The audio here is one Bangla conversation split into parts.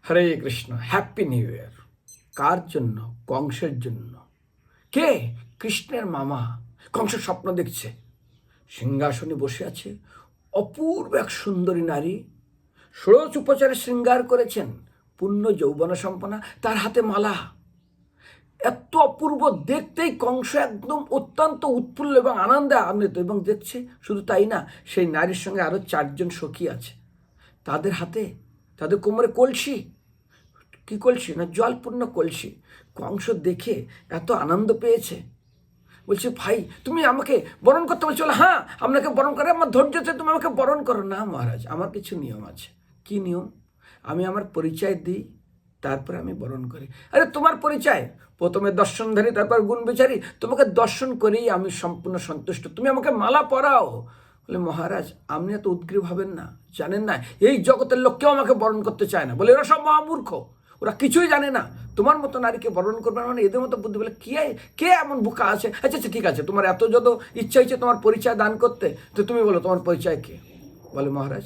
হরে কৃষ্ণ। Happy new year. কার জন্য? কংসের জন্য। কে? কৃষ্ণের মামা। কংস স্বপ্ন দেখছে, সিংহাসনে বসে আছে অপূর্ব এক সুন্দরী নারী, ষোড়শ উপচারে শৃঙ্গার করেছেন, পূর্ণ যৌবন সম্পন্ন, তার হাতে মালা। এত অপূর্ব দেখতেই কংস একদম অত্যন্ত উৎফুল্ল এবং আনন্দে আনন্দিত, এবং দেখছে শুধু তাই না, সেই নারীর সঙ্গে আরও 4জন সখী আছে, তাদের হাতে, তাদের কোমরে কলসি। কি কলসি? না জলপূর্ণ কলসি। কংস দেখে এত আনন্দ পেয়েছে, বলছে ভাই তুমি আমাকে বরণ করতে বলছো? হ্যাঁ আপনাকে বরণ করে, আমার ধৈর্য আছে, তুমি আমাকে বরণ করো। না মহারাজ, আমার কিছু নিয়ম আছে। কি নিয়ম? আমি আমার পরিচয় দিই, তারপরে আমি বরণ করি। আরে তোমার পরিচয়? প্রথমে দর্শনধারী, তারপর গুণ বিচারী। তোমাকে দর্শন করেই আমি সম্পূর্ণ সন্তুষ্ট, তুমি আমাকে মালা পরাও। বলে মহারাজ আপনি এত উদ্গ্রীব হবেন না, জানেন না এই জগতের লোক কেউ আমাকে বরণ করতে চায় না। বলে এরা সব মহামূর্খ, ওরা কিছুই জানে না, তোমার মতো নারীকে বরণ করবে মানে এদের মতো বুদ্ধি। বলে কে এমন বোকা আছে? আচ্ছা আচ্ছা ঠিক আছে, তোমার এত যত ইচ্ছা হয়েছে তোমার পরিচয় দান করতে, তো তুমি বলো তোমার পরিচয় কে? বলে মহারাজ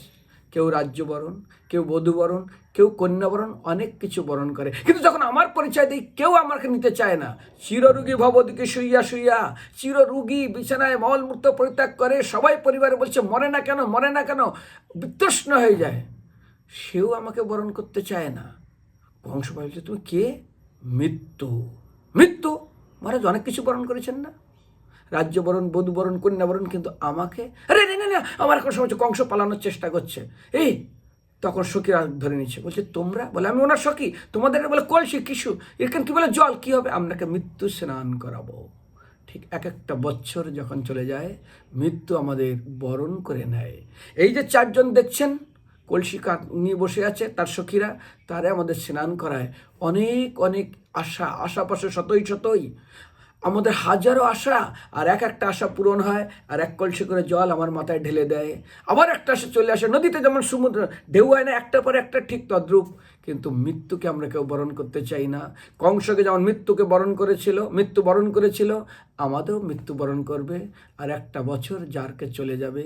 কেউ রাজ্য বরণ, কেউ বধূ বরণ, কেউ কন্যা বরণ, অনেক কিছু বরণ করে, কিন্তু যখন আমার পরিচয় দিই কেউ আমাকে নিতে চায় না। চিররোগী ভবদিকে শুইয়া শুইয়া, চিররোগী বিছানায় মলমূত্র পরিত্যাগ করে, সবাই পরিবারে বলছে মরে না কেন, মরে না কেন, বিতৃষ্ণ হয়ে যায়, সেও আমাকে বরণ করতে চায় না। কংস বলছে তুমি কে? মৃত্যু। মৃত্যু? মহারাজ অনেক কিছু বরণ করেছেন না, রাজ্য বরণ, বধূ বরণ, কন্যা বরণ, কিন্তু আমাকে? আরে না না না, আমার এখন সময় কংস পালানোর চেষ্টা করছে। এই তখন সখীরা ধরে নিচ্ছে, বলছে তোমরা? বলে আমি ওনার সখী। তোমাদের? বলে কলসি কিছু, এখানে কি বলে জল, কি হবে? আপনাকে মৃত্যু স্নান করাবো। ঠিক একটা বছর যখন চলে যায়, মৃত্যু আমাদের বরণ করে নেয়। এই যে 4জন দেখছেন কলসি নিয়ে বসে আছে, তার সখীরা, তারা আমাদের স্নান করায়। অনেক অনেক আশা পাশে শতই শতই আমাদের হাজারো আশা, আর একটা আশা পূরণ হয়, আর এক কলসি করে জল আমার মাথায় ঢেলে দেয়। আবার একটা আশা চলে আসে। নদীতে যেমন সমুদ্র ঢেউ হয় না একটার পর একটা, ঠিক তদ্রূপ। কিন্তু মৃত্যুকে আমরা কেউ বরণ করতে চাই না। কংসকে যেমন মৃত্যু বরণ করেছিল, আমাদেরও মৃত্যু বরণ করবে। আর একটা বছর যারকে চলে যাবে,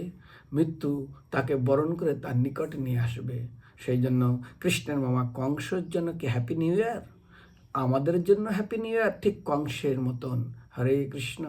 মৃত্যু তাকে বরণ করে তার নিকট নিয়ে আসবে। সেই জন্য কৃষ্ণের মামা কংসের জন্য কি হ্যাপি নিউ ইয়ার, আমাদের জন্য হ্যাপি নিউ ইয়ার, ঠিক কংসের মতন। হরে কৃষ্ণ।